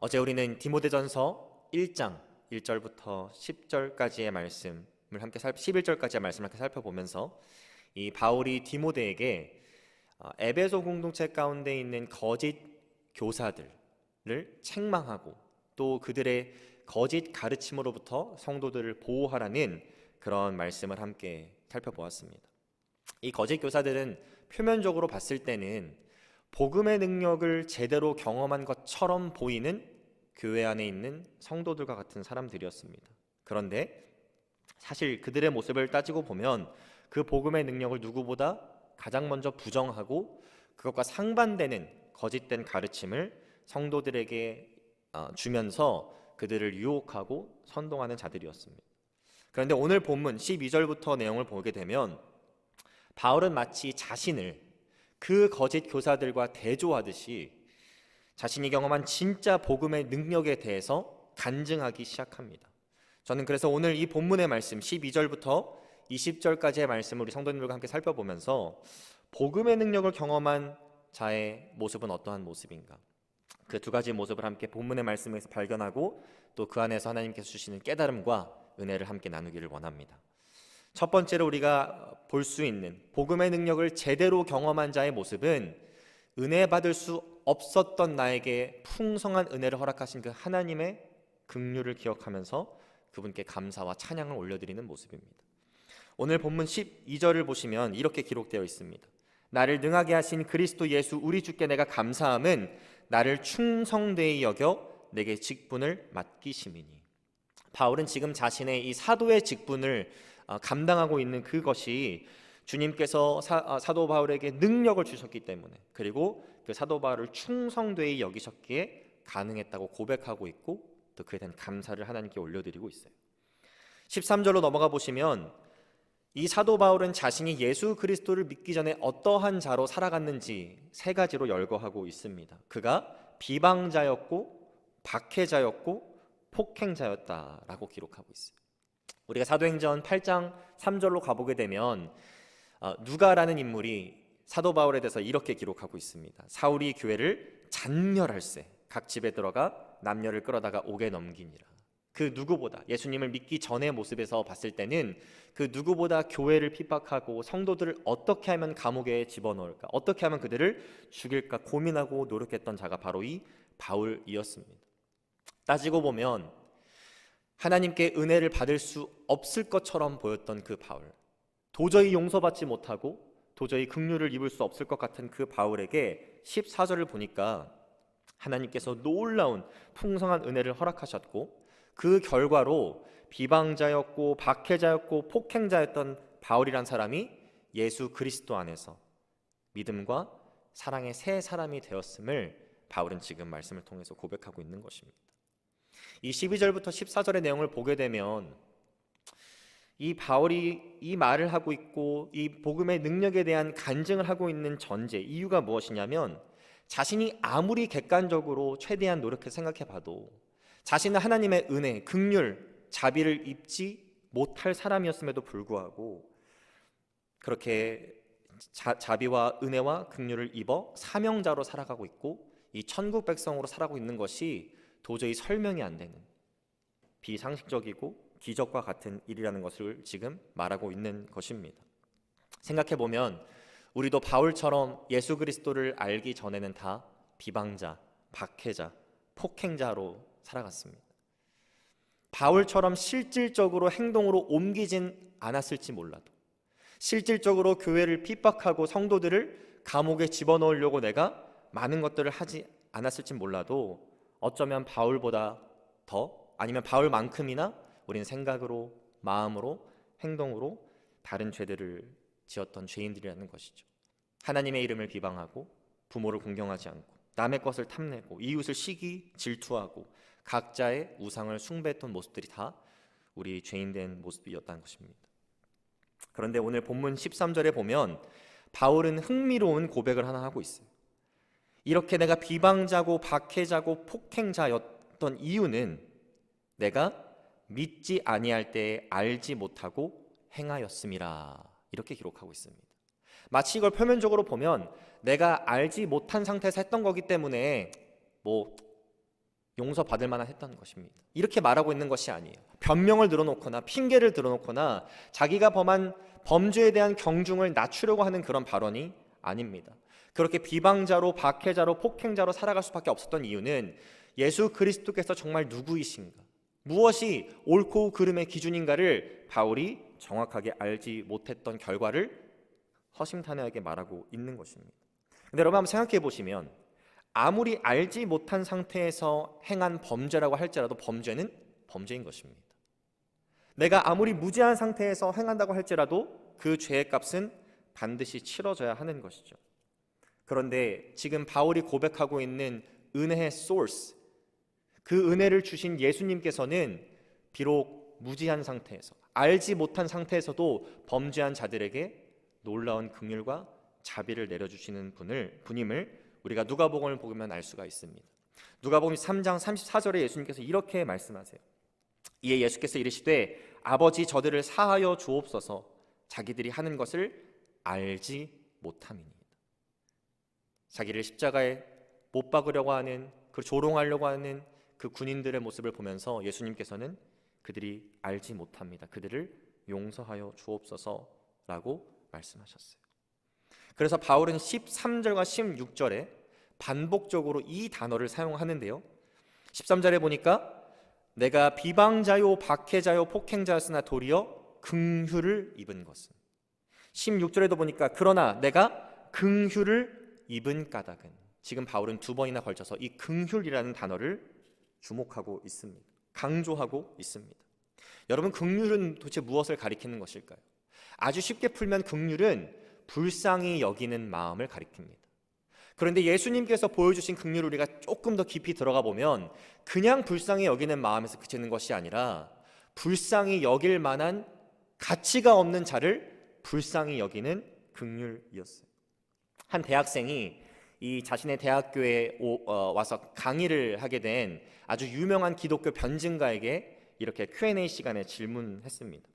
어제 우리는 디모데전서 1장 1절부터 10절까지의 말씀을 함께 11절까지의 말씀을 함께 살펴보면서 이 바울이 디모데에게 에베소 공동체 가운데 있는 거짓 교사들을 책망하고 또 그들의 거짓 가르침으로부터 성도들을 보호하라는 그런 말씀을 함께 살펴보았습니다. 이 거짓 교사들은 표면적으로 봤을 때는 복음의 능력을 제대로 경험한 것처럼 보이는 교회 안에 있는 성도들과 같은 사람들이었습니다. 그런데 사실 그들의 모습을 따지고 보면 그 복음의 능력을 누구보다 가장 먼저 부정하고 그것과 상반되는 거짓된 가르침을 성도들에게 주면서 그들을 유혹하고 선동하는 자들이었습니다. 그런데 오늘 본문 12절부터 내용을 보게 되면 바울은 마치 자신을 그 거짓 교사들과 대조하듯이 자신이 경험한 진짜 복음의 능력에 대해서 간증하기 시작합니다. 저는 그래서 오늘 이 본문의 말씀 12절부터 20절까지의 말씀을 우리 성도님들과 함께 살펴보면서 복음의 능력을 경험한 자의 모습은 어떠한 모습인가, 그 두 가지 모습을 함께 본문의 말씀에서 발견하고 또 그 안에서 하나님께서 주시는 깨달음과 은혜를 함께 나누기를 원합니다. 첫 번째로 우리가 볼 수 있는 복음의 능력을 제대로 경험한 자의 모습은 은혜 받을 수 없었던 나에게 풍성한 은혜를 허락하신 그 하나님의 긍휼을 기억하면서 그분께 감사와 찬양을 올려드리는 모습입니다. 오늘 본문 12절을 보시면 이렇게 기록되어 있습니다. 나를 능하게 하신 그리스도 예수 우리 주께 내가 감사함은 나를 충성되이 여겨 내게 직분을 맡기심이니. 바울은 지금 자신의 이 사도의 직분을 감당하고 있는 그것이 주님께서 사도 바울에게 능력을 주셨기 때문에, 그리고 그 사도 바울을 충성되이 여기셨기에 가능했다고 고백하고 있고 또 그에 대한 감사를 하나님께 올려드리고 있어요. 13절로 넘어가 보시면 이 사도 바울은 자신이 예수 그리스도를 믿기 전에 어떠한 자로 살아갔는지 세 가지로 열거하고 있습니다. 그가 비방자였고 박해자였고 폭행자였다라고 기록하고 있어요. 우리가 사도행전 8장 3절로 가보게 되면 누가라는 인물이 사도 바울에 대해서 이렇게 기록하고 있습니다. 사울이 교회를 잔멸할세 각 집에 들어가 남녀를 끌어다가 옥에 넘기니라. 그 누구보다 예수님을 믿기 전의 모습에서 봤을 때는 그 누구보다 교회를 핍박하고 성도들을 어떻게 하면 감옥에 집어넣을까, 어떻게 하면 그들을 죽일까 고민하고 노력했던 자가 바로 이 바울이었습니다. 따지고 보면 하나님께 은혜를 받을 수 없을 것처럼 보였던 그 바울, 도저히 용서받지 못하고 도저히 긍휼을 입을 수 없을 것 같은 그 바울에게 14절을 보니까 하나님께서 놀라운 풍성한 은혜를 허락하셨고 그 결과로 비방자였고 박해자였고 폭행자였던 바울이란 사람이 예수 그리스도 안에서 믿음과 사랑의 새 사람이 되었음을 바울은 지금 말씀을 통해서 고백하고 있는 것입니다. 이 12절부터 14절의 내용을 보게 되면 이 바울이 이 말을 하고 있고 이 복음의 능력에 대한 간증을 하고 있는 전제, 이유가 무엇이냐면 자신이 아무리 객관적으로 최대한 노력해서 생각해 봐도 자신은 하나님의 은혜, 긍휼, 자비를 입지 못할 사람이었음에도 불구하고 그렇게 자비와 은혜와 긍휼을 입어 사명자로 살아가고 있고 이 천국 백성으로 살아가고 있는 것이 도저히 설명이 안 되는 비상식적이고 기적과 같은 일이라는 것을 지금 말하고 있는 것입니다. 생각해보면 우리도 바울처럼 예수 그리스도를 알기 전에는 다 비방자, 박해자, 폭행자로 살아갔습니다. 바울처럼 실질적으로 행동으로 옮기진 않았을지 몰라도, 실질적으로 교회를 핍박하고 성도들을 감옥에 집어넣으려고 내가 많은 것들을 하지 않았을지 몰라도 어쩌면 바울보다 더, 아니면 바울만큼이나 우리는 생각으로, 마음으로, 행동으로 다른 죄들을 지었던 죄인들이라는 것이죠. 하나님의 이름을 비방하고 부모를 공경하지 않고 남의 것을 탐내고 이웃을 시기 질투하고 각자의 우상을 숭배했던 모습들이 다 우리 죄인된 모습이었다는 것입니다. 그런데 오늘 본문 13절에 보면 바울은 흥미로운 고백을 하나 하고 있어요. 이렇게 내가 비방자고 박해자고 폭행자였던 이유는 내가 믿지 아니할 때에 알지 못하고 행하였음이라, 이렇게 기록하고 있습니다. 마치 이걸 표면적으로 보면 내가 알지 못한 상태에서 했던 거기 때문에 용서받을 만한 했다는 것입니다. 이렇게 말하고 있는 것이 아니에요. 변명을 늘어놓거나 핑계를 들어놓거나 자기가 범한 범죄에 대한 경중을 낮추려고 하는 그런 발언이 아닙니다. 그렇게 비방자로 박해자로 폭행자로 살아갈 수밖에 없었던 이유는 예수 그리스도께서 정말 누구이신가, 무엇이 옳고 그름의 기준인가를 바울이 정확하게 알지 못했던 결과를 허심탄회하게 말하고 있는 것입니다. 근데 여러분 한번 생각해 보시면 아무리 알지 못한 상태에서 행한 범죄라고 할지라도 범죄는 범죄인 것입니다. 내가 아무리 무지한 상태에서 행한다고 할지라도 그 죄의 값은 반드시 치러져야 하는 것이죠. 그런데 지금 바울이 고백하고 있는 은혜의 소스, 그 은혜를 주신 예수님께서는 비록 무지한 상태에서, 알지 못한 상태에서도 범죄한 자들에게 놀라운 긍휼과 자비를 내려주시는 분임을 우리가 누가복음을 보면 알 수가 있습니다. 누가복음 3장 34절에 예수님께서 이렇게 말씀하세요. 이에 예수께서 이르시되 아버지 저들을 사하여 주옵소서 자기들이 하는 것을 알지 못함이니이다. 자기를 십자가에 못 박으려고 하는, 그 조롱하려고 하는 그 군인들의 모습을 보면서 예수님께서는 그들이 알지 못합니다. 그들을 용서하여 주옵소서라고 말씀하셨어요. 그래서 바울은 13절과 16절에 반복적으로 이 단어를 사용하는데요. 13절에 보니까 내가 비방자요 박해자요 폭행자였으나 도리어 긍휼을 입은 것은, 16절에도 보니까 그러나 내가 긍휼을 입은 까닭은, 지금 바울은 두 번이나 걸쳐서 이 긍휼이라는 단어를 주목하고 있습니다. 강조하고 있습니다. 여러분, 긍휼은 도대체 무엇을 가리키는 것일까요? 아주 쉽게 풀면 긍휼은 불쌍히 여기는 마음을 가리킵니다. 그런데 예수님께서 보여주신 긍휼을 우리가 조금 더 깊이 들어가 보면 그냥 불쌍히 여기는 마음에서 그치는 것이 아니라 불쌍히 여길 만한 가치가 없는 자를 불쌍히 여기는 긍휼이었어요. 한 대학생이 이 자신의 대학교에 와서 강의를 하게 된 아주 유명한 기독교 변증가에게 이렇게 Q&A 시간에 질문했습니다.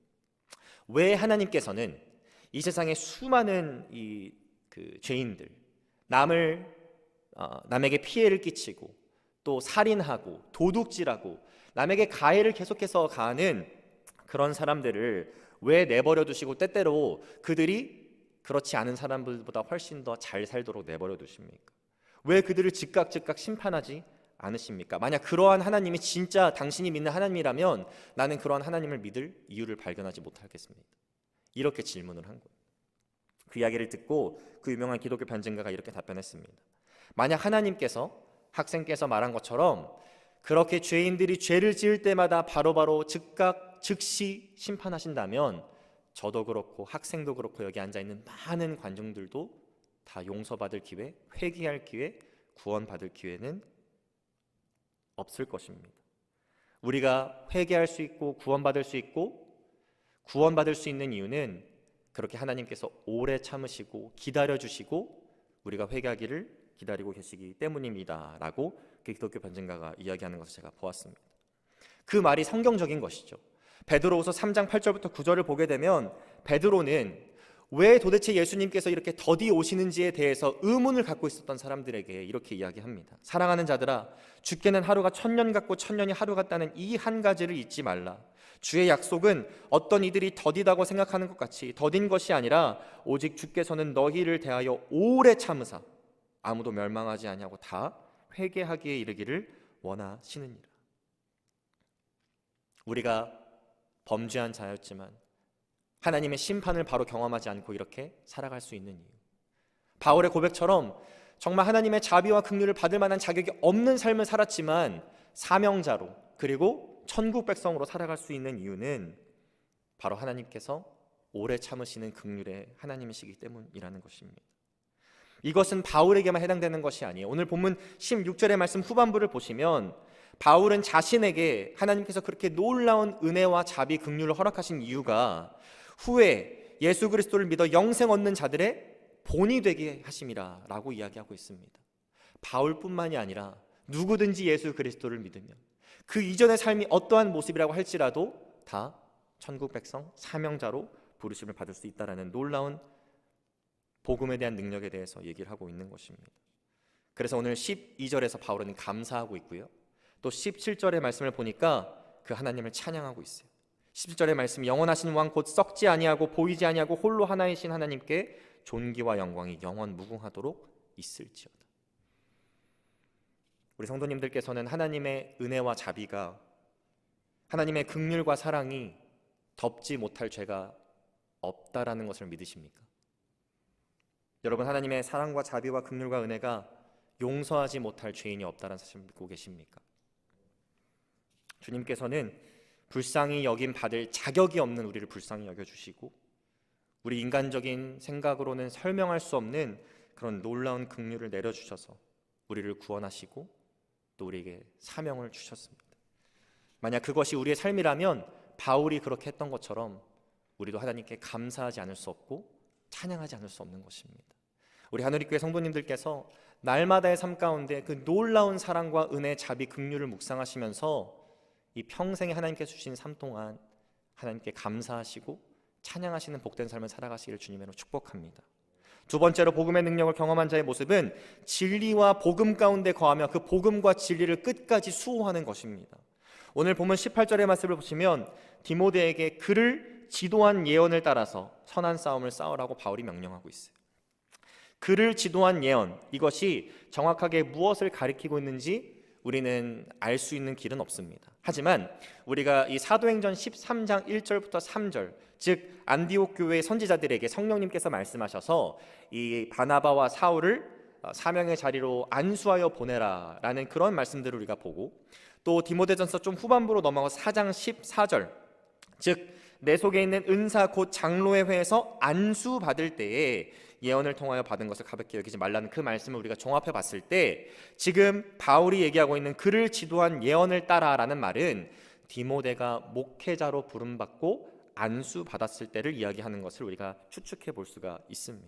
왜 하나님께서는 이 세상에 수많은 죄인들, 남에게 피해를 끼치고 또 살인하고 도둑질하고 남에게 가해를 계속해서 가하는 그런 사람들을 왜 내버려 두시고 때때로 그들이 그렇지 않은 사람들보다 훨씬 더 잘 살도록 내버려 두십니까? 왜 그들을 즉각 심판하지 않으십니까? 만약 그러한 하나님이 진짜 당신이 믿는 하나님이라면 나는 그러한 하나님을 믿을 이유를 발견하지 못하겠습니다. 이렇게 질문을 한 거예요. 그 이야기를 듣고 그 유명한 기독교 변증가가 이렇게 답변했습니다. 만약 하나님께서 학생께서 말한 것처럼 그렇게 죄인들이 죄를 지을 때마다 바로바로 즉시 심판하신다면 저도 그렇고 학생도 그렇고 여기 앉아있는 많은 관중들도 다 용서받을 기회, 회개할 기회, 구원받을 기회는 없을 것입니다. 우리가 회개할 수 있고 구원받을 수 있고 구원받을 수 있는 이유는 그렇게 하나님께서 오래 참으시고 기다려주시고 우리가 회개하기를 기다리고 계시기 때문입니다 라고 기독교 변증가가 이야기하는 것을 제가 보았습니다. 그 말이 성경적인 것이죠. 베드로후서 3장 8절부터 9절을 보게 되면 베드로는 왜 도대체 예수님께서 이렇게 더디 오시는지에 대해서 의문을 갖고 있었던 사람들에게 이렇게 이야기합니다. 사랑하는 자들아, 주께는 하루가 1000년 같고 1000년이 하루 같다는 이 한 가지를 잊지 말라. 주의 약속은 어떤 이들이 더디다고 생각하는 것 같이 더딘 것이 아니라 오직 주께서는 너희를 대하여 오래 참으사 아무도 멸망하지 아니하고 다 회개하기에 이르기를 원하시느니라. 우리가 범죄한 자였지만 하나님의 심판을 바로 경험하지 않고 이렇게 살아갈 수 있는 이유, 바울의 고백처럼 정말 하나님의 자비와 긍휼을 받을 만한 자격이 없는 삶을 살았지만 사명자로 그리고 천국 백성으로 살아갈 수 있는 이유는 바로 하나님께서 오래 참으시는 긍휼의 하나님이시기 때문이라는 것입니다. 이것은 바울에게만 해당되는 것이 아니에요. 오늘 본문 16절의 말씀 후반부를 보시면 바울은 자신에게 하나님께서 그렇게 놀라운 은혜와 자비, 긍휼을 허락하신 이유가 후에 예수 그리스도를 믿어 영생 얻는 자들의 본이 되게 하심이라 라고 이야기하고 있습니다. 바울뿐만이 아니라 누구든지 예수 그리스도를 믿으면 그 이전의 삶이 어떠한 모습이라고 할지라도 다 천국 백성, 사명자로 부르심을 받을 수 있다는 놀라운 복음에 대한 능력에 대해서 얘기를 하고 있는 것입니다. 그래서 오늘 12절에서 바울은 감사하고 있고요, 또 17절의 말씀을 보니까 그 하나님을 찬양하고 있어요. 17절의 말씀, 영원하신 왕 곧 썩지 아니하고 보이지 아니하고 홀로 하나이신 하나님께 존귀와 영광이 영원 무궁하도록 있을지어다. 우리 성도님들께서는 하나님의 은혜와 자비가, 하나님의 긍휼과 사랑이 덮지 못할 죄가 없다라는 것을 믿으십니까? 여러분, 하나님의 사랑과 자비와 긍휼과 은혜가 용서하지 못할 죄인이 없다는 사실을 믿고 계십니까? 주님께서는 불쌍히 여김 받을 자격이 없는 우리를 불쌍히 여겨주시고, 우리 인간적인 생각으로는 설명할 수 없는 그런 놀라운 긍휼을 내려주셔서 우리를 구원하시고 또 우리에게 사명을 주셨습니다. 만약 그것이 우리의 삶이라면 바울이 그렇게 했던 것처럼 우리도 하나님께 감사하지 않을 수 없고 찬양하지 않을 수 없는 것입니다. 우리 하늘교회 성도님들께서 날마다의 삶 가운데 그 놀라운 사랑과 은혜, 자비, 긍휼을 묵상하시면서 이 평생에 하나님께서 주신 삶 동안 하나님께 감사하시고 찬양하시는 복된 삶을 살아가시기를 주님으로 축복합니다. 두 번째로, 복음의 능력을 경험한 자의 모습은 진리와 복음 가운데 거하며 그 복음과 진리를 끝까지 수호하는 것입니다. 오늘 본문 18절의 말씀을 보시면 디모데에게 그를 지도한 예언을 따라서 선한 싸움을 싸우라고 바울이 명령하고 있어요. 그를 지도한 예언, 이것이 정확하게 무엇을 가리키고 있는지 우리는 알 수 있는 길은 없습니다. 하지만 우리가 이 사도행전 13장 1절부터 3절, 즉 안디옥 교회의 선지자들에게 성령님께서 말씀하셔서 이 바나바와 사울을 사명의 자리로 안수하여 보내라 라는 그런 말씀들을 우리가 보고, 또 디모데전서 좀 후반부로 넘어가서 4장 14절, 즉 내 속에 있는 은사 곧 장로의 회에서 안수 받을 때에 예언을 통하여 받은 것을 가볍게 여기지 말라는 그 말씀을 우리가 종합해 봤을 때, 지금 바울이 얘기하고 있는 그를 지도한 예언을 따라라는 말은 디모데가 목회자로 부름받고 안수 받았을 때를 이야기하는 것을 우리가 추측해 볼 수가 있습니다.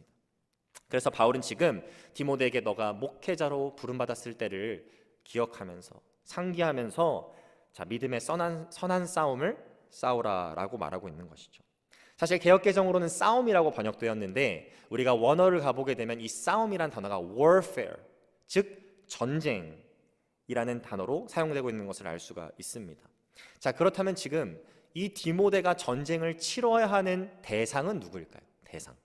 그래서 바울은 지금 디모데에게 너가 목회자로 부름받았을 때를 기억하면서 상기하면서 자, 믿음의 선한 싸움을 싸우라라고 말하고 있는 것이죠. 사실 개역개정으로는 싸움이라고 번역되었는데 우리가 원어를 가보게 되면 이 싸움이란 단어가 warfare, 즉 전쟁이라는 단어로 사용되고 있는 것을 알 수가 있습니다. 자, 그렇다면 지금 이 디모데가 전쟁을 치러야 하는 대상은 누구일까요? 대상.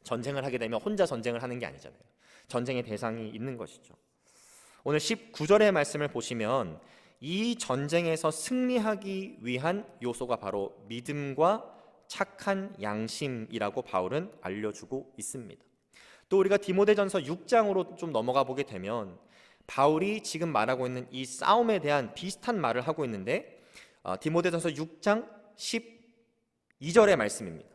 전쟁을 하게 되면 혼자 전쟁을 하는 게 아니잖아요. 전쟁의 대상이 있는 것이죠. 오늘 19절의 말씀을 보시면 이 전쟁에서 승리하기 위한 요소가 바로 믿음과 착한 양심이라고 바울은 알려주고 있습니다. 또 우리가 디모데전서 6장으로 좀 넘어가 보게 되면 바울이 지금 말하고 있는 이 싸움에 대한 비슷한 말을 하고 있는데, 디모데전서 6장 12절의 말씀입니다.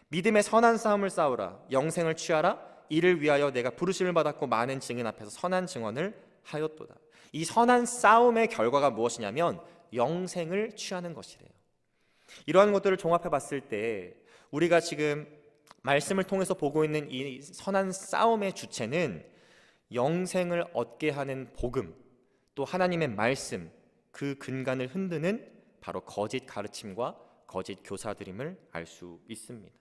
믿음의 선한 싸움을 싸우라, 영생을 취하라, 이를 위하여 내가 부르심을 받았고 많은 증인 앞에서 선한 증언을 하였도다. 이 선한 싸움의 결과가 무엇이냐면 영생을 취하는 것이래요. 이러한 것들을 종합해 봤을 때 우리가 지금 말씀을 통해서 보고 있는 이 선한 싸움의 주체는 영생을 얻게 하는 복음, 또 하나님의 말씀, 그 근간을 흔드는 바로 거짓 가르침과 거짓 교사들임을 알 수 있습니다.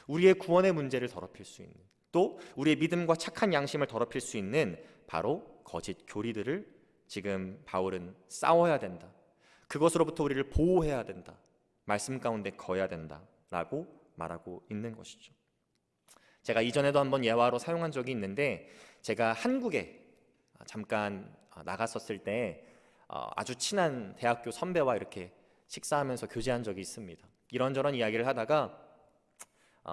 우리의 구원의 문제를 더럽힐 수 있는, 또 우리의 믿음과 착한 양심을 더럽힐 수 있는 바로 거짓 교리들을 지금 바울은 싸워야 된다, 그것으로부터 우리를 보호해야 된다, 말씀 가운데 거해야 된다라고 말하고 있는 것이죠. 제가 이전에도 한번 예화로 사용한 적이 있는데, 제가 한국에 잠깐 나갔었을 때 아주 친한 대학교 선배와 이렇게 식사하면서 교제한 적이 있습니다. 이런저런 이야기를 하다가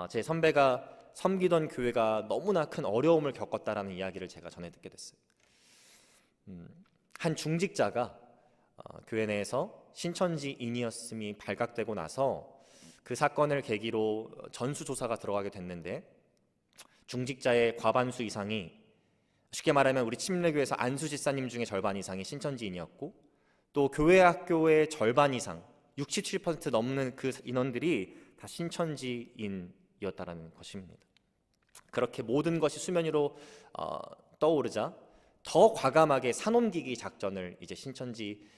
제 선배가 섬기던 교회가 너무나 큰 어려움을 겪었다라는 이야기를 제가 전해 듣게 됐어요. 한 중직자가 교회 내에서 신천지인이었음이 발각되고 나서 그 사건을 계기로 전수조사가 들어가게 됐는데, 중직자의 과반수 이상이, 쉽게 말하면 우리 침례교회에서 안수 집사님 중에 절반 이상이 신천지인이었고, 또 교회 학교의 절반 이상 67% 넘는 그 인원들이 다 신천지인이었다라는 것입니다. 그렇게 모든 것이 수면 위로 떠오르자 더 과감하게 산옮기기 작전을 이제 신천지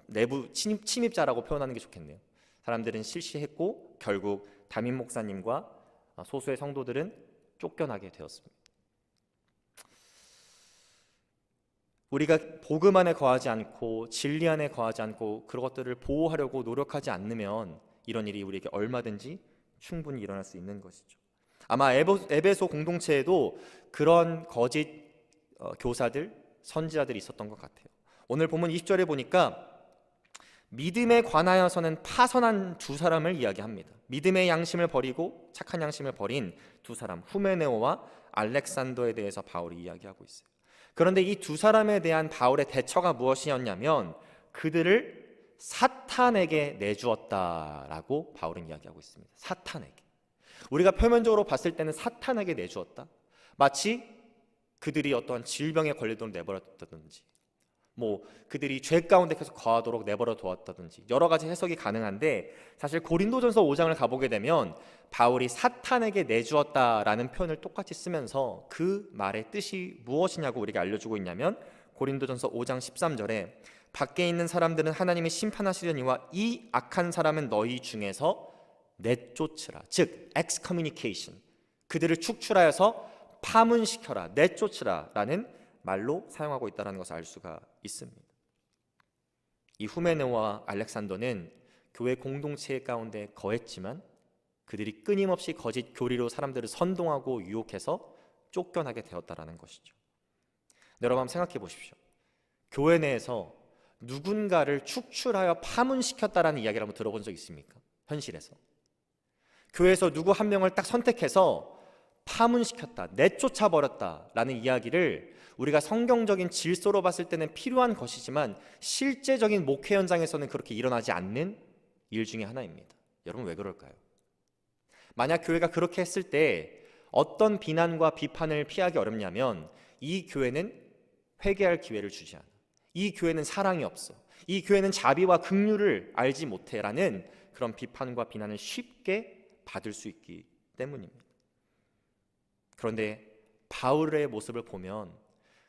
내부 침입자라고 표현하는 게 좋겠네요. 사람들은 실시했고 결국 담임 목사님과 소수의 성도들은 쫓겨나게 되었습니다. 우리가 복음 안에 거하지 않고 진리 안에 거하지 않고 그런 것들을 보호하려고 노력하지 않으면 이런 일이 우리에게 얼마든지 충분히 일어날 수 있는 것이죠. 아마 에베소 공동체에도 그런 거짓 교사들, 선지자들이 있었던 것 같아요. 오늘 본문 20절에 보니까 믿음에 관하여서는 파선한 두 사람을 이야기합니다. 믿음의 양심을 버리고 착한 양심을 버린 두 사람, 후메네오와 알렉산더에 대해서 바울이 이야기하고 있어요. 그런데 이 두 사람에 대한 바울의 대처가 무엇이었냐면 그들을 사탄에게 내주었다라고 바울은 이야기하고 있습니다. 사탄에게. 우리가 표면적으로 봤을 때는 사탄에게 내주었다. 마치 그들이 어떠한 질병에 걸리도록 내버려뒀다든지 그들이 죄 가운데 계속 거하도록 내버려 두었다든지 여러 가지 해석이 가능한데 사실 고린도전서 5장을 가보게 되면 바울이 사탄에게 내주었다라는 표현을 똑같이 쓰면서 그 말의 뜻이 무엇이냐고 우리가 알려주고 있냐면 고린도전서 5장 13절에 밖에 있는 사람들은 하나님이 심판하시려니와 이 악한 사람은 너희 중에서 내쫓으라, 즉 excommunication, 그들을 축출하여서 파문시켜라, 내쫓으라 라는 말로 사용하고 있다는 것을 알 수가 있습니다. 이 후메네오와 알렉산더는 교회 공동체 가운데 거했지만 그들이 끊임없이 거짓 교리로 사람들을 선동하고 유혹해서 쫓겨나게 되었다는 것이죠. 여러분 한번 생각해 보십시오. 교회 내에서 누군가를 축출하여 파문시켰다라는 이야기를 한번 들어본 적 있습니까? 현실에서 교회에서 누구 한 명을 딱 선택해서 파문시켰다, 내쫓아버렸다라는 이야기를 우리가 성경적인 질서로 봤을 때는 필요한 것이지만 실제적인 목회 현장에서는 그렇게 일어나지 않는 일 중에 하나입니다. 여러분 왜 그럴까요? 만약 교회가 그렇게 했을 때 어떤 비난과 비판을 피하기 어렵냐면 이 교회는 회개할 기회를 주지 않아, 이 교회는 사랑이 없어, 이 교회는 자비와 긍휼을 알지 못해라는 그런 비판과 비난을 쉽게 받을 수 있기 때문입니다. 그런데 바울의 모습을 보면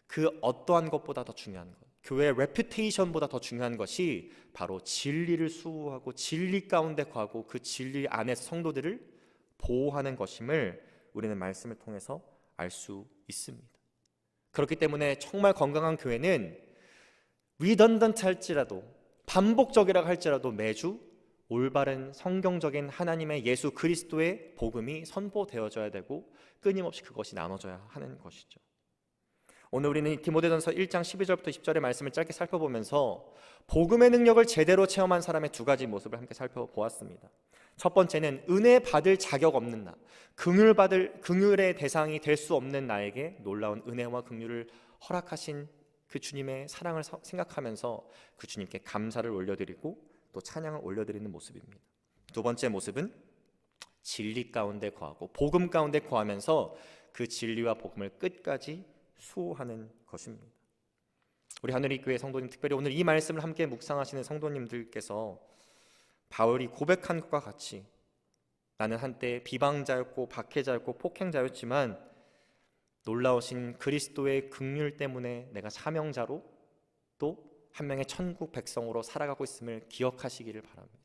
그 어떠한 것보다 더 중요한 것, 교회의 레퓨테이션보다 더 중요한 것이 바로 진리를 수호하고 진리 가운데 거하고 그 진리 안에서 성도들을 보호하는 것임을 우리는 말씀을 통해서 알 수 있습니다. 그렇기 때문에 정말 건강한 교회는 리던던트 할지라도 반복적이라고 할지라도 매주 올바른 성경적인 하나님의 예수 그리스도의 복음이 선포되어져야 되고 끊임없이 그것이 나눠져야 하는 것이죠. 오늘 우리는 디모데전서 1장 12절부터 10절의 말씀을 짧게 살펴보면서 복음의 능력을 제대로 체험한 사람의 두 가지 모습을 함께 살펴보았습니다. 첫 번째는 은혜 받을 자격 없는 나, 긍휼의 대상이 될 수 없는 나에게 놀라운 은혜와 긍휼을 허락하신 그 주님의 사랑을 생각하면서 그 주님께 감사를 올려드리고 또 찬양을 올려드리는 모습입니다. 두 번째 모습은 진리 가운데 거하고 복음 가운데 거하면서 그 진리와 복음을 끝까지 수호하는 것입니다. 우리 하늘의 교회 성도님, 특별히 오늘 이 말씀을 함께 묵상하시는 성도님들께서 바울이 고백한 것과 같이 나는 한때 비방자였고 박해자였고 폭행자였지만 놀라우신 그리스도의 긍휼 때문에 내가 사명자로 또 한 명의 천국 백성으로 살아가고 있음을 기억하시기를 바랍니다.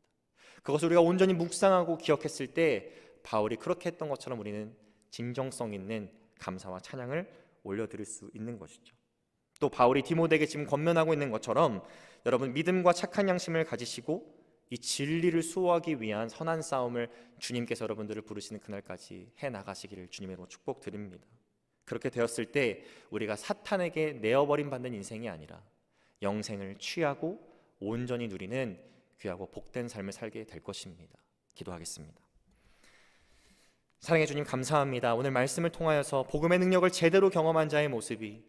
그것을 우리가 온전히 묵상하고 기억했을 때 바울이 그렇게 했던 것처럼 우리는 진정성 있는 감사와 찬양을 올려드릴 수 있는 것이죠. 또 바울이 디모데에게 지금 권면하고 있는 것처럼 여러분 믿음과 착한 양심을 가지시고 이 진리를 수호하기 위한 선한 싸움을 주님께서 여러분들을 부르시는 그날까지 해나가시기를 주님으로 축복드립니다. 그렇게 되었을 때 우리가 사탄에게 내어버림 받는 인생이 아니라 영생을 취하고 온전히 누리는 귀하고 복된 삶을 살게 될 것입니다. 기도하겠습니다. 사랑해 주님 감사합니다. 오늘 말씀을 통하여서 복음의 능력을 제대로 경험한 자의 모습이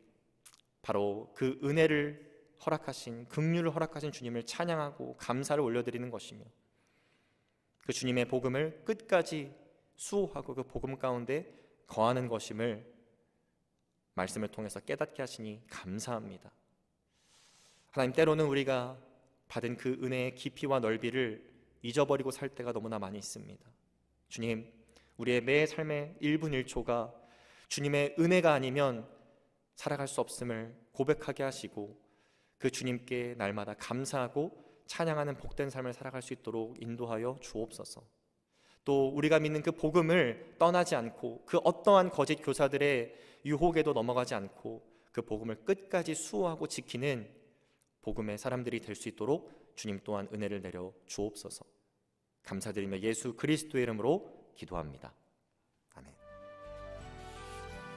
바로 그 은혜를 허락하신 긍휼을 허락하신 주님을 찬양하고 감사를 올려드리는 것이며 그 주님의 복음을 끝까지 수호하고 그 복음 가운데 거하는 것임을 말씀을 통해서 깨닫게 하시니 감사합니다. 하나님, 때로는 우리가 받은 그 은혜의 깊이와 넓이를 잊어버리고 살 때가 너무나 많이 있습니다. 주님, 우리의 매 삶의 1분 1초가 주님의 은혜가 아니면 살아갈 수 없음을 고백하게 하시고 그 주님께 날마다 감사하고 찬양하는 복된 삶을 살아갈 수 있도록 인도하여 주옵소서. 또 우리가 믿는 그 복음을 떠나지 않고 그 어떠한 거짓 교사들의 유혹에도 넘어가지 않고 그 복음을 끝까지 수호하고 지키는 복음의 사람들이 될 수 있도록 주님 또한 은혜를 내려 주옵소서. 감사드리며 예수 그리스도의 이름으로 기도합니다.